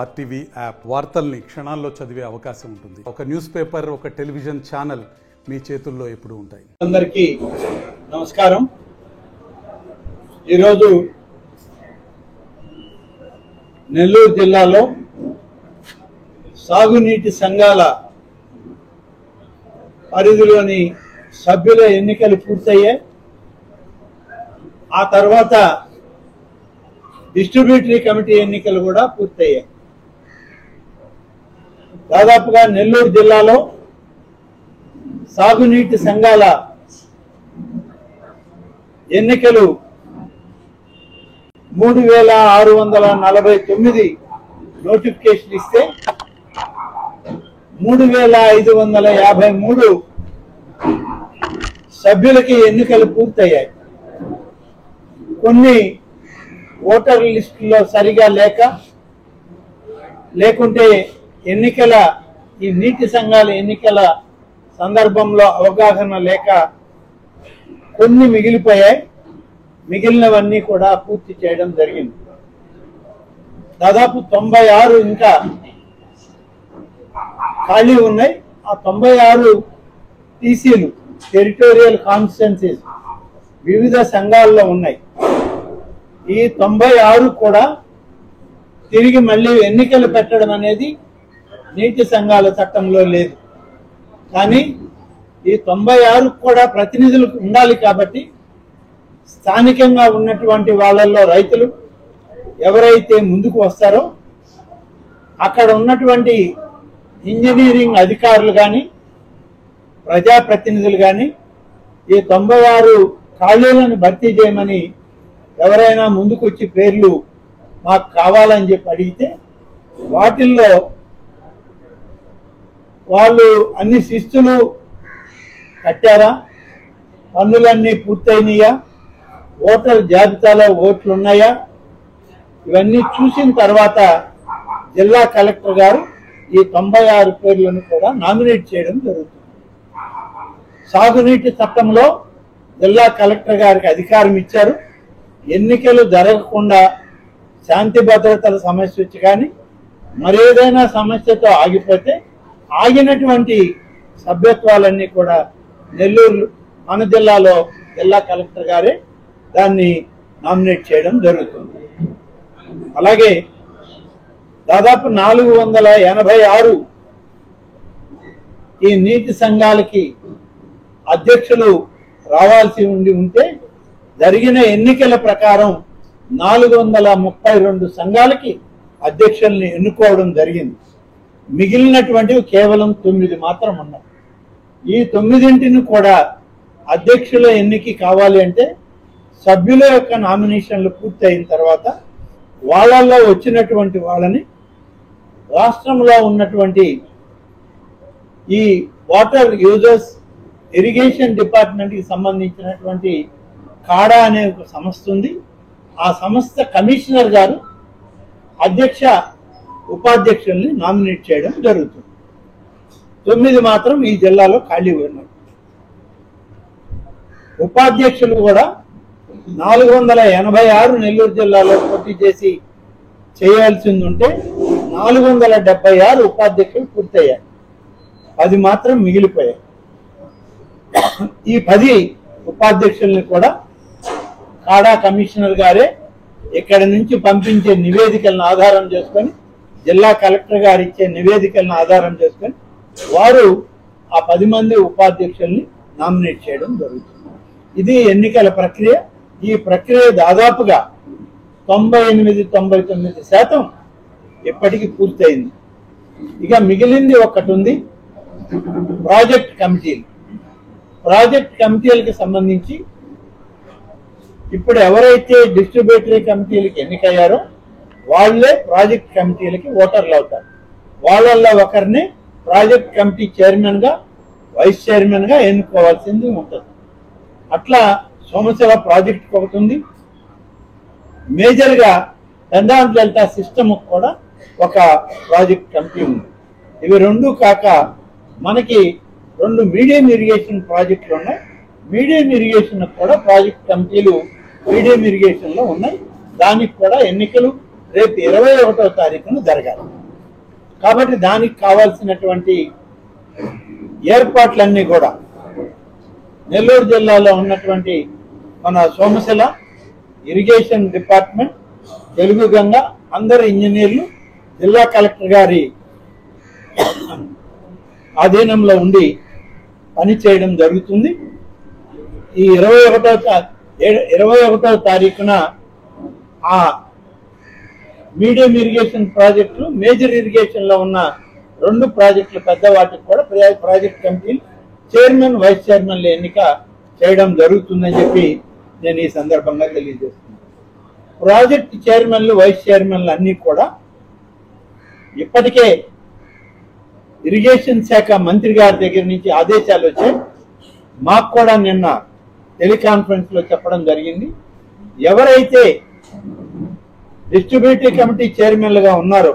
RTV app వార్తల్ని క్షణాల్లో చదివే అవకాశం ఉంటుంది. ఒక న్యూస్ పేపర్, ఒక టెలివిజన్ ఛానల్ మీ చేతుల్లో ఎప్పుడూ ఉంటాయి. అందరికీ నమస్కారం. ఈరోజు నెల్లూరు జిల్లాలో సాగునీటి సంఘాల పరిధిలోని సభ్యుల ఎన్నికలు పూర్తయ్యాయి. ఆ తర్వాత డిస్ట్రిబ్యూటరీ కమిటీ ఎన్నికలు కూడా పూర్తయ్యాయి. దాదాపుగా నెల్లూరు జిల్లాలో సాగునీటి సంఘాల ఎన్నికలు 3649 నోటిఫికేషన్ ఇస్తే 3553 సభ్యులకి ఎన్నికలు పూర్తయ్యాయి. కొన్ని ఓటర్ లిస్టులో సరిగా లేకుంటే ఎన్నికల ఈ నీటి సంఘాల ఎన్నికల సందర్భంలో అవగాహన లేక కొన్ని మిగిలిపోయాయి. మిగిలినవన్నీ కూడా పూర్తి చేయడం జరిగింది. దాదాపు 96 ఇంకా ఖాళీ ఉన్నాయి. ఆ 96 టీసీలు టెరిటోరియల్ కాన్స్టిట్యున్సీస్ వివిధ సంఘాల్లో ఉన్నాయి. ఈ 96 కూడా తిరిగి మళ్ళీ ఎన్నికలు పెట్టడం అనేది నీటి సంఘాల చట్టంలో లేదు. కానీ ఈ 96 కూడా ప్రతినిధులు ఉండాలి. కాబట్టి స్థానికంగా ఉన్నటువంటి వాళ్ళల్లో రైతులు ఎవరైతే ముందుకు వస్తారో అక్కడ ఉన్నటువంటి ఇంజనీరింగ్ అధికారులు కానీ ప్రజాప్రతినిధులు కానీ ఈ 96 ఖాళీలను భర్తీ చేయమని ఎవరైనా ముందుకు వచ్చి పేర్లు మాకు కావాలని చెప్పి అడిగితే వాటిల్లో వాళ్ళు అన్ని శిస్తులు కట్టారా, పన్నులన్నీ పూర్తయినాయా, ఓటర్ జాబితాలో ఓట్లు ఉన్నాయా, ఇవన్నీ చూసిన తర్వాత జిల్లా కలెక్టర్ గారు ఈ 96 పేర్లను కూడా నామినేట్ చేయడం జరుగుతుంది. సాగునీటి చట్టంలో జిల్లా కలెక్టర్ గారికి అధికారం ఇచ్చారు. ఎన్నికలు జరగకుండా శాంతి భద్రతల సమస్య వచ్చి కానీ మరేదైనా సమస్యతో ఆగిపోతే ఆగినటువంటి సభ్యత్వాలన్నీ కూడా నెల్లూరు మన జిల్లాలో జిల్లా కలెక్టర్ గారే దాన్ని నామినేట్ చేయడం జరుగుతుంది. అలాగే దాదాపు 486 ఈ నీటి సంఘాలకి అధ్యక్షులు రావాల్సి ఉంటే జరిగిన ఎన్నికల ప్రకారం 432 సంఘాలకి అధ్యక్షుల్ని ఎన్నుకోవడం జరిగింది. మిగిలినటువంటివి కేవలం 9 మాత్రం ఉన్నాయి. ఈ 9 కూడా అధ్యక్షుల ఎన్నిక కావాలి అంటే సభ్యుల యొక్క నామినేషన్లు పూర్తి అయిన తర్వాత వాళ్ళల్లో వచ్చినటువంటి వాళ్ళని రాష్ట్రంలో ఉన్నటువంటి ఈ వాటర్ యూజర్స్ ఇరిగేషన్ డిపార్ట్మెంట్కి సంబంధించినటువంటి కాడా అనే ఒక సంస్థ ఉంది. ఆ సంస్థ కమిషనర్ గారు అధ్యక్ష ఉపాధ్యక్షుల్ని నామినేట్ చేయడం జరుగుతుంది. 9 మాత్రం ఈ జిల్లాలో ఖాళీ ఉన్నాయి. ఉపాధ్యక్షులు కూడా 486 నెల్లూరు జిల్లాలో పోటీ చేసి చేయాల్సింది ఉంటే 476 ఉపాధ్యక్షులు పూర్తయ్యాయి. 10 మాత్రం మిగిలిపోయాయి. ఈ 10 ఉపాధ్యక్షుల్ని కూడా కాడా కమిషనర్ గారే ఇక్కడి నుంచి పంపించే నివేదికలను ఆధారం చేసుకొని జిల్లా కలెక్టర్ గారు ఇచ్చే నివేదికలను ఆధారం చేసుకొని వారు ఆ 10 మంది ఉపాధ్యక్షుల్ని నామినేట్ చేయడం జరుగుతుంది. ఇది ఎన్నికల ప్రక్రియ. ఈ ప్రక్రియ దాదాపుగా 98-99% ఇప్పటికీ పూర్తయింది. ఇక మిగిలింది ఒకటి ఉంది, ప్రాజెక్ట్ కమిటీలు. ప్రాజెక్ట్ కమిటీలకు సంబంధించి ఇప్పుడు ఎవరైతే డిస్ట్రిబ్యూటరీ కమిటీలకు ఎన్నికయ్యారో వాళ్లే ప్రాజెక్ట్ కమిటీలకి ఓటర్లు అవుతారు. వాళ్ళల్లో ఒకరిని ప్రాజెక్ట్ కమిటీ చైర్మన్ గా, వైస్ చైర్మన్ గా ఎన్నుకోవాల్సింది ఉంటుంది. అట్లా సోమశిల ప్రాజెక్ట్ ఒకటి ఉంది. మేజర్ గా పెండాన్ డెల్టా సిస్టమ్ కూడా ఒక ప్రాజెక్ట్ కమిటీ ఉంది. ఇవి రెండు కాక మనకి 2 మీడియం ఇరిగేషన్ ప్రాజెక్టులు ఉన్నాయి. మీడియం ఇరిగేషన్ కూడా ప్రాజెక్ట్ కమిటీలు మీడియం ఇరిగేషన్ లో ఉన్నాయి. దానికి కూడా ఎన్నికలు రేపు 21వ తారీఖున జరగాలి. కాబట్టి దానికి కావాల్సినటువంటి ఏర్పాట్లన్నీ కూడా నెల్లూరు జిల్లాలో ఉన్నటువంటి మన సోమశిల ఇరిగేషన్ డిపార్ట్మెంట్, తెలుగు గంగ అందరు ఇంజనీర్లు జిల్లా కలెక్టర్ గారి ఆధీనంలో ఉండి పనిచేయడం జరుగుతుంది. ఈ 21వ తారీఖున ఆ మీడియం ఇరిగేషన్ ప్రాజెక్టులు, మేజర్ ఇరిగేషన్ లో ఉన్న 2 ప్రాజెక్టులు పెద్ద వాటికి కూడా ప్రాజెక్ట్ కమిటీలు చైర్మన్, వైస్ చైర్మన్ల ఎన్నిక చేయడం జరుగుతుందని చెప్పి నేను ఈ సందర్భంగా తెలియజేస్తున్నాను. ప్రాజెక్ట్ చైర్మన్లు, వైస్ చైర్మన్లు అన్ని కూడా ఇప్పటికే ఇరిగేషన్ శాఖ మంత్రి గారి దగ్గర నుంచి ఆదేశాలు వచ్చాయి. మాకు కూడా నిన్న టెలికాన్ఫరెన్స్ లో చెప్పడం జరిగింది. ఎవరైతే డిస్ట్రిబ్యూటివ్ కమిటీ చైర్మన్లుగా ఉన్నారో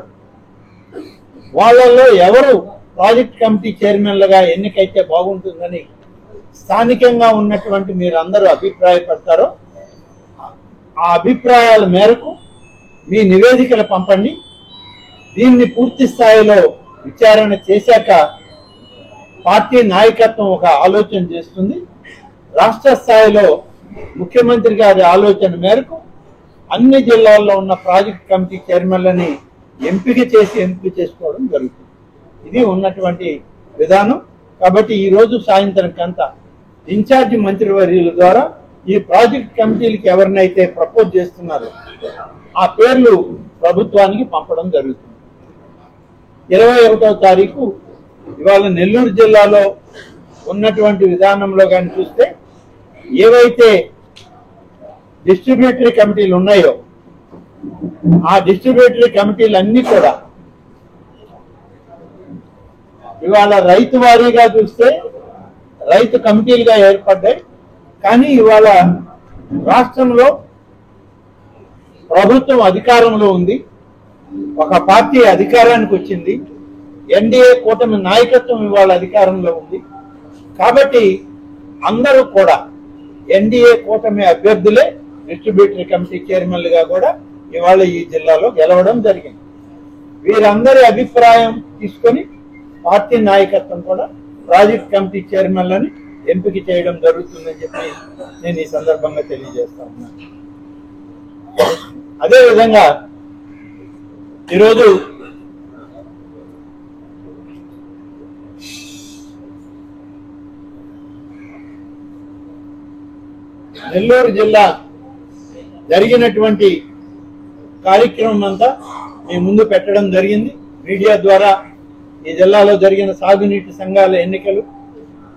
వాళ్ళల్లో ఎవరు ప్రాజెక్ట్ కమిటీ చైర్మన్లుగా ఎన్నికైతే బాగుంటుందని స్థానికంగా ఉన్నటువంటి మీరందరూ అభిప్రాయపడతారో ఆ అభిప్రాయాల మేరకు మీ నివేదికలు పంపండి. దీన్ని పూర్తి స్థాయిలో విచారణ చేశాక పార్టీ నాయకత్వం ఒక ఆలోచన చేస్తుంది. రాష్ట్ర స్థాయిలో ముఖ్యమంత్రి గారి ఆలోచన మేరకు అన్ని జిల్లాల్లో ఉన్న ప్రాజెక్ట్ కమిటీ చైర్మన్లని ఎంపిక చేసుకోవడం జరుగుతుంది. ఇది ఉన్నటువంటి విధానం. కాబట్టి ఈ రోజు సాయంత్రం కంతా ఇన్ఛార్జి మంత్రివర్యుల ద్వారా ఈ ప్రాజెక్ట్ కమిటీలకి ఎవరినైతే ప్రపోజ్ చేస్తున్నారో ఆ పేర్లు ప్రభుత్వానికి పంపడం జరుగుతుంది. 21వ తారీఖు ఇవాళ నెల్లూరు జిల్లాలో ఉన్నటువంటి విధానంలో కానీ చూస్తే ఏవైతే డిస్ట్రిబ్యూటరీ కమిటీలు ఉన్నాయో ఆ డిస్ట్రిబ్యూటరీ కమిటీలు అన్ని కూడా ఇవాళ రైతు వారీగా చూస్తే రైతు కమిటీలుగా ఏర్పడ్డాయి. కానీ ఇవాళ రాష్ట్రంలో ప్రభుత్వం అధికారంలో ఉంది, ఒక పార్టీ అధికారానికి వచ్చింది, ఎన్డీఏ కూటమి నాయకత్వం ఇవాళ అధికారంలో ఉంది. కాబట్టి అందరూ కూడా ఎన్డీఏ కూటమి అభ్యర్థులే డిస్ట్రిబ్యూటరీ కమిటీ చైర్మన్లుగా కూడా ఇవాళ ఈ జిల్లాలో గెలవడం జరిగింది. వీరందరి అభిప్రాయం తీసుకొని పార్టీ నాయకత్వం కూడా ప్రాజెక్ట్ కమిటీ చైర్మన్లని ఎంపిక చేయడం జరుగుతుందని చెప్పి నేను ఈ సందర్భంగా తెలియజేస్తా ఉన్నాను. అదేవిధంగా ఈరోజు నెల్లూరు జిల్లా జరిగినటువంటి కార్యక్రమం అంతా మీ ముందు పెట్టడం జరిగింది. మీడియా ద్వారా ఈ జిల్లాలో జరిగిన సాగునీటి సంఘాల ఎన్నికలు,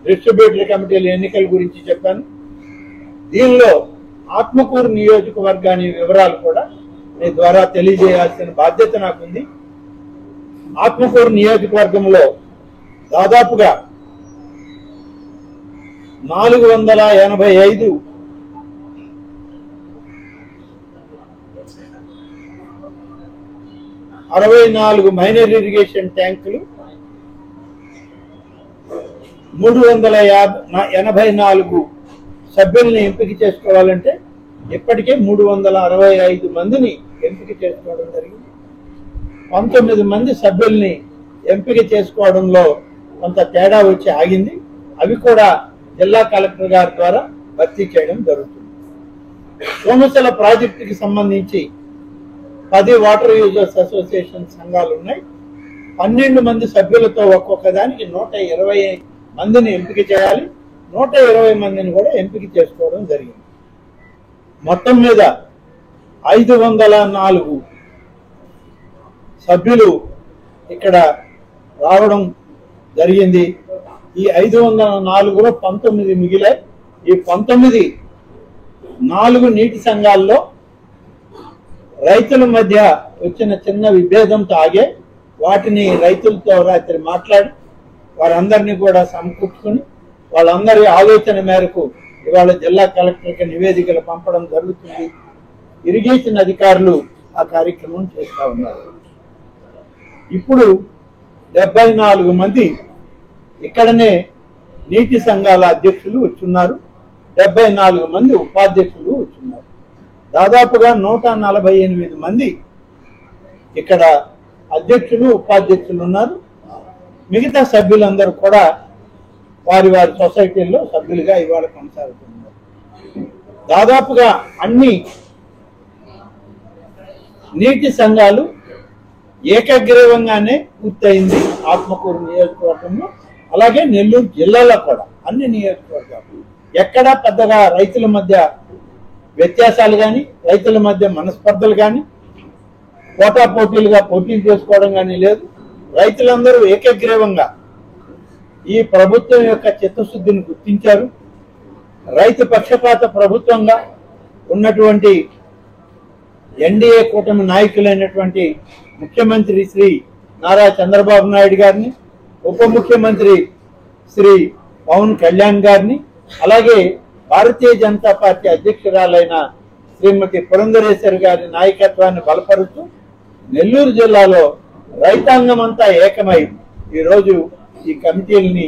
డిస్ట్రిబ్యూటరీ కమిటీల ఎన్నికల గురించి చెప్పాను. దీనిలో ఆత్మకూరు నియోజకవర్గాన్ని వివరాలు కూడా మీ ద్వారా తెలియజేయాల్సిన బాధ్యత నాకుంది. ఆత్మకూరు నియోజకవర్గంలో దాదాపుగా 485 64 మైనర్ ఇరిగేషన్ ట్యాంకులు, 384 సభ్యుల్ని ఎంపిక చేసుకోవాలంటే ఇప్పటికే 365 మందిని ఎంపిక చేసుకోవడం జరిగింది. 19 మంది సభ్యుల్ని ఎంపిక చేసుకోవడంలో కొంత తేడా వచ్చి ఆగింది. అవి కూడా జిల్లా కలెక్టర్ గారి ద్వారా భర్తీ చేయడం జరుగుతుంది. సోమశిల ప్రాజెక్టుకి సంబంధించి 10 వాటర్ యూజర్స్ అసోసియేషన్ సంఘాలు ఉన్నాయి. 12 మంది సభ్యులతో ఒక్కొక్క దానికి 120 మందిని ఎంపిక చేయాలి. 120 మందిని కూడా ఎంపిక చేసుకోవడం జరిగింది. మొత్తం మీద 504 సభ్యులు ఇక్కడ రావడం జరిగింది. ఈ 504లో 19 మిగిలాయి. ఈ 19 4 నీటి సంఘాల్లో రైతుల మధ్య వచ్చిన చిన్న విభేదంతో ఆగే వాటిని రైతులతో రాత్రి మాట్లాడి వారందరినీ కూడా సమకూర్చుకుని వాళ్ళందరి ఆలోచన మేరకు ఇవాళ జిల్లా కలెక్టర్కి నివేదికలు పంపడం జరుగుతుంది. ఇరిగేషన్ అధికారులు ఆ కార్యక్రమం చేస్తా ఉన్నారు. ఇప్పుడు 74 మంది ఇక్కడనే నీటి సంఘాల అధ్యక్షులు వచ్చున్నారు. 74 మంది ఉపాధ్యక్షులు వచ్చున్నారు. దాదాపుగా 148 మంది ఇక్కడ అధ్యక్షులు ఉపాధ్యక్షులు ఉన్నారు. మిగతా సభ్యులందరూ కూడా వారి వారి సొసైటీల్లో సభ్యులుగా ఇవాళ కొనసాగుతున్నారు. దాదాపుగా అన్ని నీటి సంఘాలు ఏకగ్రీవంగానే పూర్తయింది ఆత్మకూరు నియోజకవర్గంలో, అలాగే నెల్లూరు జిల్లాలో కూడా అన్ని నియోజకవర్గాలు. ఎక్కడా పెద్దగా రైతుల మధ్య వ్యత్యాసాలు కానీ, రైతుల మధ్య మనస్పర్ధలు కానీ, పోటాపోటీలుగా పోటీలు చేసుకోవడం కానీ లేదు. రైతులందరూ ఏకగ్రీవంగా ఈ ప్రభుత్వం యొక్క చిత్తశుద్ధిని గుర్తించారు. రైతు పక్షపాత ప్రభుత్వంగా ఉన్నటువంటి ఎన్డీఏ కూటమి నాయకులైనటువంటి ముఖ్యమంత్రి శ్రీ నారా చంద్రబాబు నాయుడు గారిని, ఉప ముఖ్యమంత్రి శ్రీ పవన్ కళ్యాణ్ గారిని, అలాగే భారతీయ జనతా పార్టీ అధ్యక్షురాలైన శ్రీమతి పురంధరేశ్వరి గారి నాయకత్వాన్ని బలపరుస్తూ నెల్లూరు జిల్లాలో రైతాంగం అంతా ఏకమై ఈరోజు ఈ కమిటీలని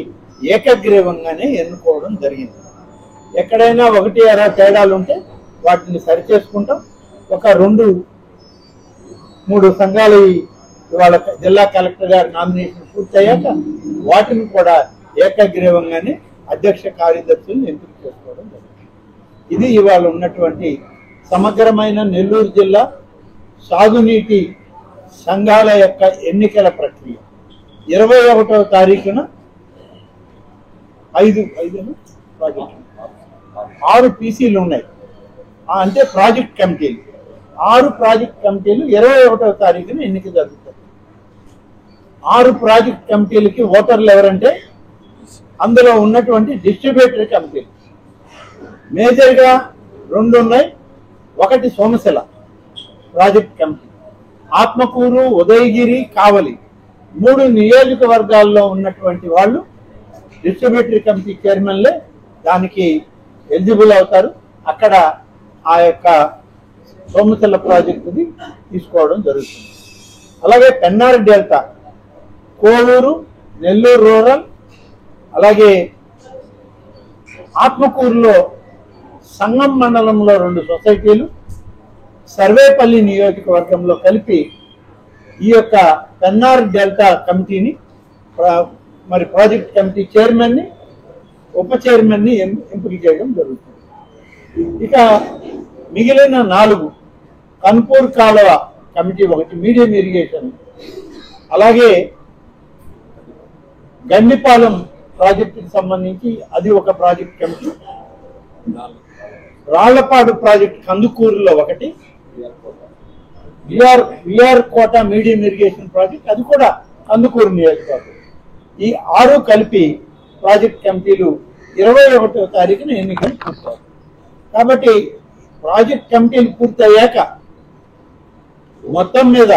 ఏకగ్రీవంగానే ఎన్నుకోవడం జరిగింది. ఎక్కడైనా ఒకటి అరా తేడాలు ఉంటే వాటిని సరిచేసుకుంటాం. ఒక 2-3 సంఘాలు ఇవాళ జిల్లా కలెక్టర్ గారి నామినేషన్ పూర్తయ్యాక వాటిని కూడా ఏకగ్రీవంగానే అధ్యక్ష కార్యదర్శులను ఎంపిక చేసుకోవడం జరిగింది. ఇది ఇవాళ ఉన్నటువంటి సమగ్రమైన నెల్లూరు జిల్లా సాగునీటి సంఘాల యొక్క ఎన్నికల ప్రక్రియ. 21వ తారీఖున 6 పీసీలు ఉన్నాయి, అంటే ప్రాజెక్ట్ కమిటీలు. 6 ప్రాజెక్ట్ కమిటీలు 21వ తారీఖున ఎన్నిక జరుగుతాయి. 6 ప్రాజెక్ట్ కమిటీలకి ఓటర్లు ఎవరంటే అందులో ఉన్నటువంటి డిస్ట్రిబ్యూటరీ కమిటీలు. మేజర్గా 2 ఉన్నాయి. ఒకటి సోమశిల ప్రాజెక్ట్ కమిటీ, ఆత్మకూరు, ఉదయగిరి, కావలి 3 నియోజకవర్గాల్లో ఉన్నటువంటి వాళ్ళు డిస్ట్రిబ్యూటరీ కమిటీ చైర్మన్లే దానికి ఎలిజిబుల్ అవుతారు. అక్కడ ఆ యొక్క సోమశిల ప్రాజెక్టుని తీసుకోవడం జరుగుతుంది. అలాగే పెన్నార్ డెల్టా, కోవూరు, నెల్లూరు రూరల్, అలాగే ఆత్మకూరులో సంగం మండలంలో 2 సొసైటీలు, సర్వేపల్లి నియోజకవర్గంలో కలిపి ఈ యొక్క పెన్నార్ డెల్టా కమిటీని మరి ప్రాజెక్ట్ కమిటీ చైర్మన్ని, ఉప చైర్మన్ని ఎంపిక చేయడం జరుగుతుంది. ఇక మిగిలిన 4 కన్పూర్ కాలువ కమిటీ ఒకటి, మీడియం ఇరిగేషన్, అలాగే గండిపాలెం ప్రాజెక్టుకి సంబంధించి అది ఒక ప్రాజెక్ట్ కమిటీ, రాళ్లపాడు ప్రాజెక్ట్ కందుకూరులో ఒకటి, విఆర్ కోట మీడియం ఇరిగేషన్ ప్రాజెక్ట్ అది కూడా కందుకూరు నియోజకవర్గం. ఈ 6 కలిపి ప్రాజెక్ట్ కమిటీలు 21వ తారీఖున ఎన్నికలు పూర్తవుతాయి. కాబట్టి ప్రాజెక్ట్ కమిటీలు పూర్తయ్యాక మొత్తం మీద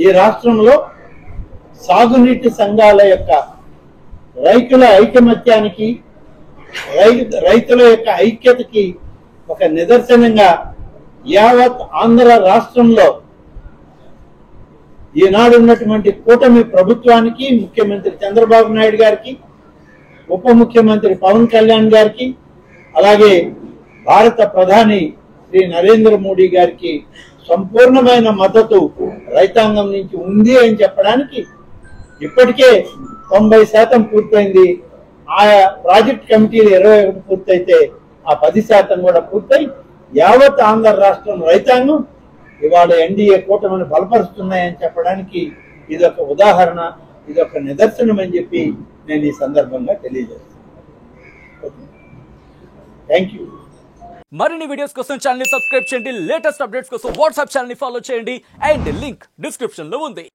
ఈ రాష్ట్రంలో సాగునీటి సంఘాల యొక్క రైతుల ఐకమత్యానికి, రైతుల యొక్క ఐక్యతకి ఒక నిదర్శనంగా యావత్ ఆంధ్ర రాష్ట్రంలో ఈనాడు ఉన్నటువంటి కూటమి ప్రభుత్వానికి, ముఖ్యమంత్రి చంద్రబాబు నాయుడు గారికి, ఉప ముఖ్యమంత్రి పవన్ కళ్యాణ్ గారికి, అలాగే భారత ప్రధాని శ్రీ నరేంద్ర మోడీ గారికి సంపూర్ణమైన మద్దతు రైతాంగం నుంచి ఉంది అని చెప్పడానికి ఇప్పటికే 90% పూర్తయింది. ఆయా ప్రాజెక్ట్ కమిటీలు 21 పూర్తయితే ఆ 10% కూడా పూర్తయి యావత్ ఆంధ్ర రాష్ట్రం రైతాంగం ఇవాళ ఎన్డీఏ కూటమిని బలపరుస్తున్నాయని చెప్పడానికి ఇదొక ఉదాహరణ, ఇదొక నిదర్శనం అని చెప్పి నేను ఈ సందర్భంగా తెలియజేస్తాను. Thank you. మరిన్ని వీడియోస్ కోసం ఛానల్ ని సబ్స్క్రైబ్ చేయండి, లేటెస్ట్ అప్డేట్స్ కోసం వాట్సాప్ ఛానల్ ని ఫాలో చేయండి అండ్ లింక్ డిస్క్రిప్షన్ లో ఉంది.